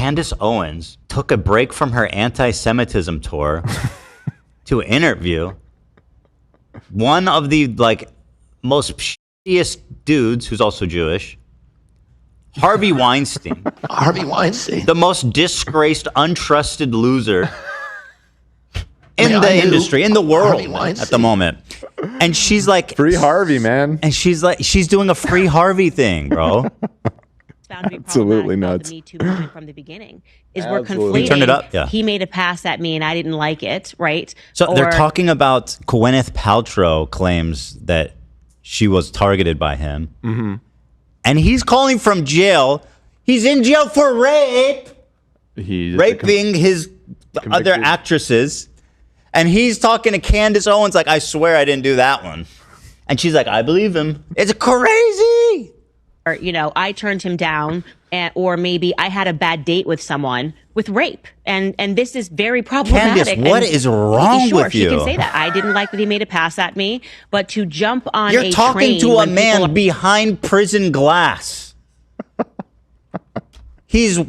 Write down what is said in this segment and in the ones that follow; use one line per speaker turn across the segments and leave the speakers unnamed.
Candace Owens took a break from her anti-Semitism tour to interview one of the most shittiest dudes who's also Jewish, Harvey Weinstein.
Harvey Weinstein.
The most disgraced, untrusted loser in the industry, in the world at the moment. And she's like,
free Harvey, man.
And she's like, she's doing a free Harvey thing, bro.
Found to be
absolutely nuts.
The Me Too movement from the beginning is we're conflating.
Turn it up, yeah.
He made a pass at me and I didn't like it, right?
So they're talking about Gwyneth Paltrow claims that she was targeted by him.
Mm-hmm.
And he's calling from jail. He's in jail for rape.
He's
raping his other actresses. And he's talking to Candace Owens like, I swear I didn't do that one. And she's like, I believe him. It's crazy.
Or, you know, I turned him down, or maybe I had a bad date with someone with rape. And this is very problematic.
Candace, what is wrong with you?
She can say that. I didn't like that he made a pass at me, but to jump on
You're talking to a man behind prison glass. He's...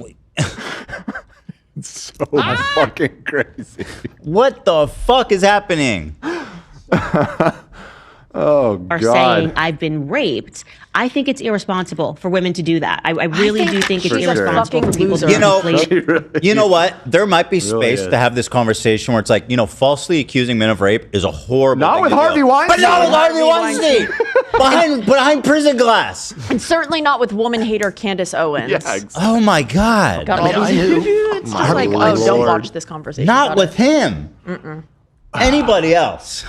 It's so fucking crazy.
What the fuck is happening?
Oh,
are
God.
saying I've been raped. I think it's irresponsible for women to do that. I really do think it's irresponsible for people to
you know what? There might be space to have this conversation where it's like, you know, falsely accusing men of rape is a horrible
Not
thing
with
to
Harvey
do.
Weinstein.
But not with Harvey Weinstein. behind prison glass.
And certainly not with woman hater Candace Owens.
Yeah, exactly.
Oh my God.
Got all these it's just like, oh, don't watch this conversation.
Not with him. Anybody else.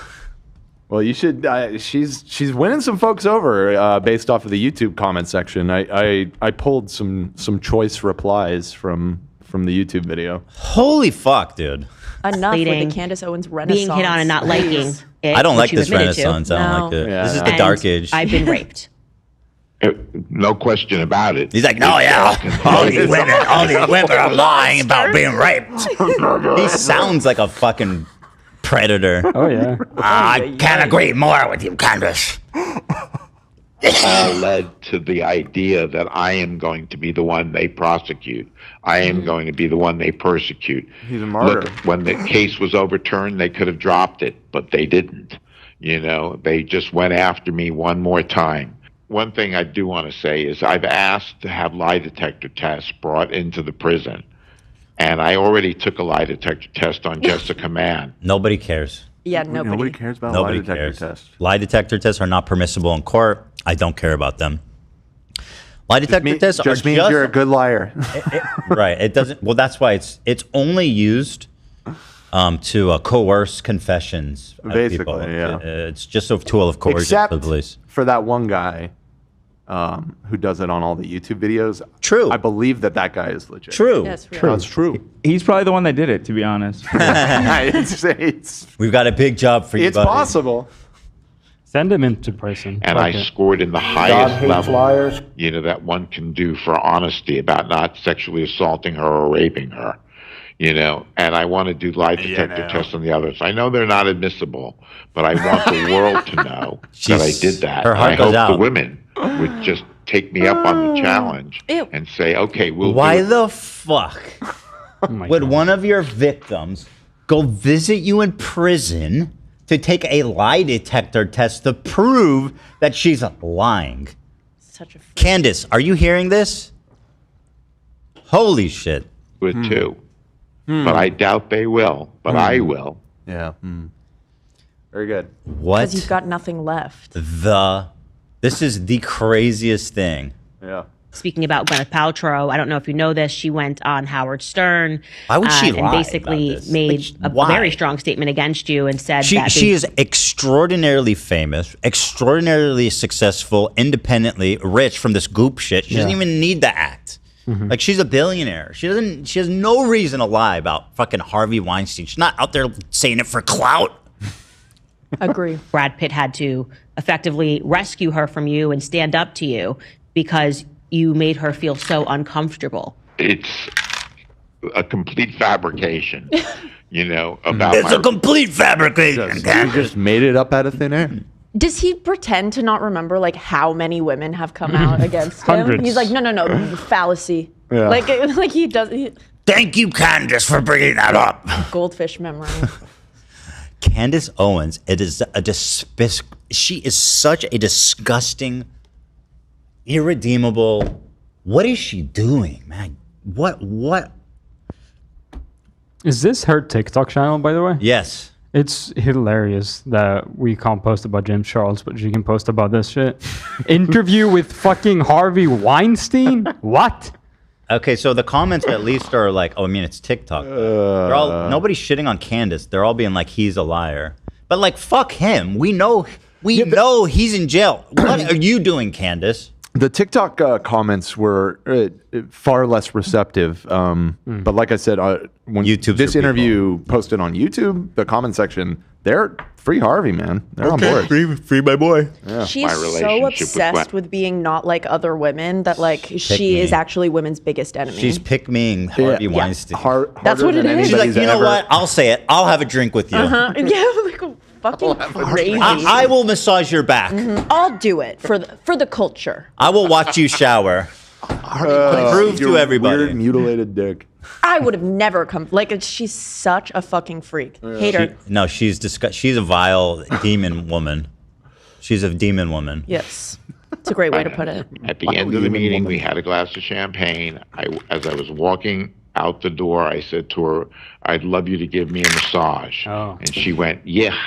Well, you should. She's winning some folks over based off of the YouTube comment section. I pulled some choice replies from the YouTube video.
Holy fuck, dude!
Enough with the Candace Owens renaissance.
Being hit on and not liking it.
I don't like this renaissance. I don't like it.
Yeah,
this is the dark age.
I've been raped.
No question about it.
He's like, no, yeah, all these women are lying about being raped. He sounds like a fucking predator.
Oh yeah.
I can't agree more with you, Candace.
All led to the idea that I am going to be the one they prosecute. I am going to be the one they persecute.
He's a martyr.
Look, when the case was overturned, they could have dropped it, but they didn't. You know, they just went after me one more time. One thing I do want to say is I've asked to have lie detector tests brought into the prison. And I already took a lie detector test on Jessica Mann.
Nobody cares.
Yeah, nobody
cares about
Nobody
lie detector
cares.
tests.
Lie detector tests are not permissible in court. I don't care about them. Lie detector tests
just
are
means you're a good liar.
Right. It doesn't. Well, that's why it's only used to coerce confessions. Of
Basically,
people.
yeah.
It's just a tool of coercion
Except
for the police.
for that one guy who does it on all the YouTube videos.
True.
I believe that guy is legit.
True.
That's real.
That's true.
He's probably the one that did it, to be honest.
We've got a big job for you,
It's
buddy.
possible.
Send him into prison.
And I scored in the highest level, you know, that one can do for honesty about not sexually assaulting her or raping her, you know. And I want to do lie detector tests on the others. I know they're not admissible, but I want the world to know that I did that.
Her heart
I
goes
hope
out.
the women would just take me up on the challenge and say, okay, we'll
Why
do it.
the fuck would one of your victims go visit you in prison to take a lie detector test to prove that she's lying?
Such a
Candace, are you hearing this? Holy shit.
it too. But I doubt they will, but I will.
Yeah. Very good.
What
because you've got nothing left.
this is the craziest thing.
Yeah.
Speaking about Gwyneth Paltrow, I don't know if you know this, she went on Howard Stern.
Why would she
and
lie
basically
about this?
made a
Why?
very strong statement against you and said that
She is extraordinarily famous, extraordinarily successful, independently rich from this goop shit. She doesn't even need the act. Like, she's a billionaire. She has no reason to lie about fucking Harvey Weinstein. She's not out there saying it for clout.
Agree.
Brad Pitt had to effectively rescue her from you and stand up to you because you made her feel so uncomfortable.
It's a complete fabrication, you know, about
It's a complete fabrication.
You just made it up out of thin air.
Does he pretend to not remember like how many women have come out against him?
Hundreds.
He's like, no, fallacy.
Yeah.
Like he does.
Thank you, Candace, for bringing that up.
Goldfish memory.
Candace Owens, it is she is such a disgusting, irredeemable. What is she doing, man? What?
Is this her TikTok channel, by the way?
Yes.
It's hilarious that we can't post about James Charles, but she can post about this shit. Interview with fucking Harvey Weinstein? What?
Okay, so the comments at least are like, oh, I mean, it's TikTok. Nobody's shitting on Candace. They're all being like, he's a liar. But like, fuck him. We know he's in jail. What are you doing, Candace?
The TikTok comments were far less receptive. But like I said, when this interview posted on YouTube, the comment section, they're free Harvey, man. They're on board.
Free my boy.
Yeah.
She's so obsessed with being not like other women that like she is actually women's biggest enemy.
She's pick-meing Harvey Weinstein.
That's what it is.
She's like, you know what? I'll say it. I'll have a drink with you.
Yeah, like fucking crazy.
I will massage your back.
I'll do it for the culture.
I will watch you shower. Prove to everybody.
Weird mutilated dick.
I would have never come. Like she's such a fucking freak. Hate her.
No, she's a vile demon woman. She's a demon woman.
Yes, it's a great way to put it.
At the end of the meeting, we had a glass of champagne. As I was walking out the door, I said to her, "I'd love you to give me a massage."
Oh.
And she went, "Yeah."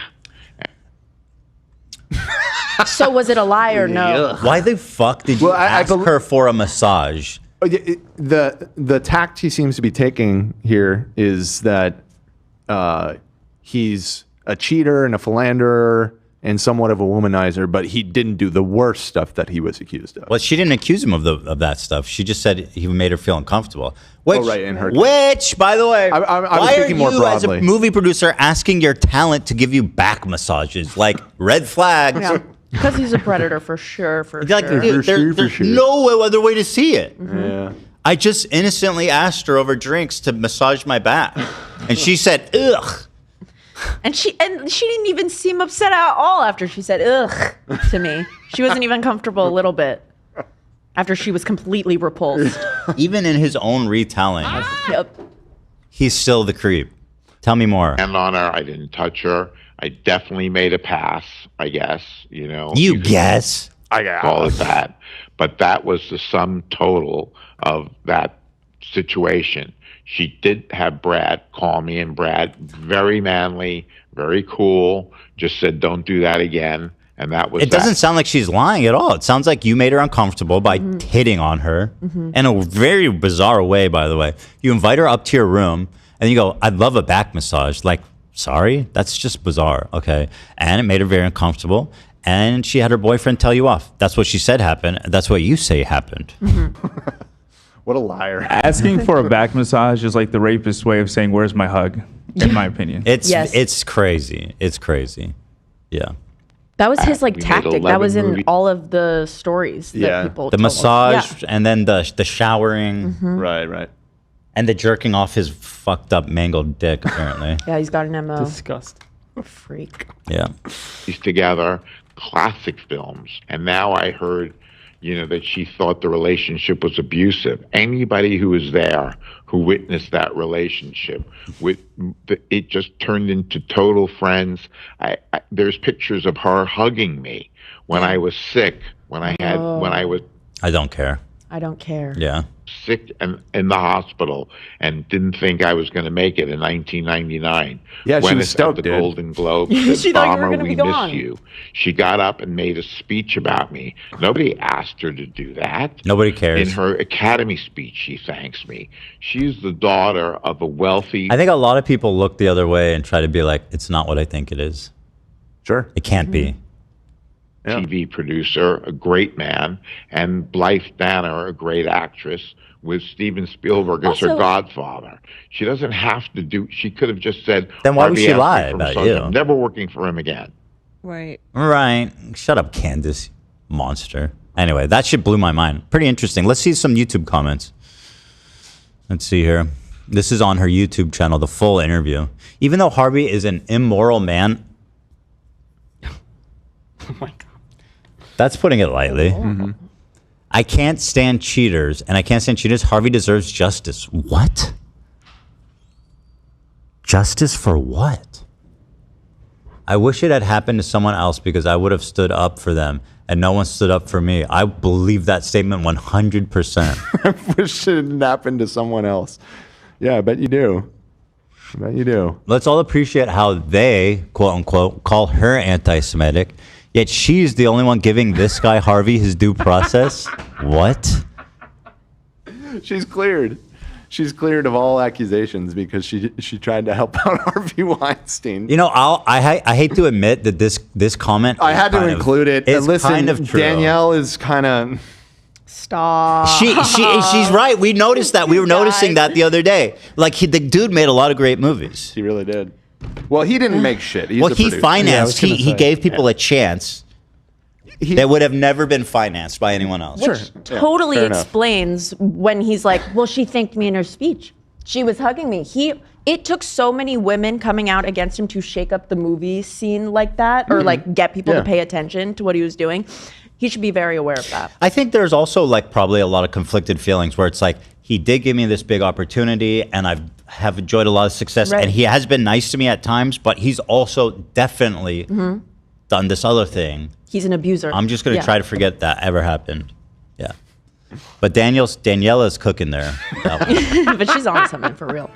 So was it a lie or no?
Why the fuck did you ask her for a massage?
The tact he seems to be taking here is that he's a cheater and a philanderer and somewhat of a womanizer, but he didn't do the worst stuff that he was accused of.
Well, she didn't accuse him of that stuff. She just said he made her feel uncomfortable. Which, which, by the way, why are you as a movie producer asking your talent to give you back massages? Like, red flags.
Yeah. Because he's a predator for sure.
There's no other way to see it.
Yeah.
I just innocently asked her over drinks to massage my back, and she said, "Ugh."
And she didn't even seem upset at all after she said "ugh" to me. She wasn't even comfortable a little bit after she was completely repulsed.
Even in his own retelling,
Yep.
he's still the creep. Tell me more.
And on her, I didn't touch her. I definitely made a pass, I guess, you know.
You guess.
I call it that. But that was the sum total of that situation. She did have Brad call me, and Brad, very manly, very cool, just said, "Don't do that again." And that was
It doesn't sound like she's lying at all. It sounds like you made her uncomfortable by hitting on her in a very bizarre way, by the way. You invite her up to your room, and you go, "I'd love a back massage." Like, sorry? That's just bizarre, okay? And it made her very uncomfortable. And she had her boyfriend tell you off. That's what she said happened. That's what you say happened.
What a liar.
Asking for a back massage is like the rapist's way of saying, "Where's my hug?" In my opinion.
It's crazy. It's crazy. Yeah.
That was his like tactic. That was in all of the stories that people
the
told.
massage and then the showering.
Right.
And the jerking off his fucked up mangled dick, apparently.
Yeah, he's got an MO.
Disgust.
Freak.
Yeah.
He's together, classic films. And now I heard, you know, that she thought the relationship was abusive. Anybody who was there, who witnessed that relationship, it just turned into total friends. There's pictures of her hugging me when I was sick, when I was
I don't care.
I don't care.
Yeah.
sick and in the hospital and didn't think I was going to make it in 1999.
Yeah, she was
at
stoked,
the
dude.
Golden Globe.
She
Said,
thought you were
"Bomber,
gonna
we
be gone."
miss you." She got up and made a speech about me. Nobody asked her to do that.
Nobody cares.
In her Academy speech, she thanks me. She's the daughter of a wealthy...
I think a lot of people look the other way and try to be like, it's not what I think it is.
Sure.
It can't be.
Yeah.
TV producer, a great man, and Blythe Danner, a great actress, with Steven Spielberg as her
Also-
godfather. She doesn't have to do... She could have just said...
Then why would
"Harvey
she
asked me
lie
for
about
massage.
you?"
I'm never working for him again.
Right.
Right. Shut up, Candace. Monster. Anyway, that shit blew my mind. Pretty interesting. Let's see some YouTube comments. Let's see here. This is on her YouTube channel, the full interview. Even though Harvey is an immoral man...
Oh my God.
That's putting it lightly. I can't stand cheaters, and I can't stand cheaters. Harvey deserves justice. What? Justice for what? I wish it had happened to someone else because I would have stood up for them, and no one stood up for me. I believe that statement 100%.
I wish it had happened to someone else. Yeah, I bet you do. I bet you do.
Let's all appreciate how they, quote unquote, call her anti-Semitic, yet she's the only one giving this guy Harvey his due process. What?
She's cleared. She's cleared of all accusations because she tried to help out Harvey Weinstein.
You know, I hate to admit that this comment.
I had to include it.
It's kind of true.
Danielle is kind of.
Stop.
She's right. We noticed that. We were noticing that the other day. Like the dude made a lot of great movies.
He really did. Well, he didn't make shit. He's
he financed. He gave people a chance that would have never been financed by anyone else.
Which totally explains when he's like, well, she thanked me in her speech. She was hugging me. It took so many women coming out against him to shake up the movie scene like that, or like get people to pay attention to what he was doing. He should be very aware of that.
I think there's also like probably a lot of conflicted feelings where it's like, he did give me this big opportunity and have enjoyed a lot of success, and he has been nice to me at times, but he's also definitely done this other thing.
He's an abuser.
I'm just going to try to forget that ever happened. Yeah. But Daniela's cooking there.
But she's on something for real.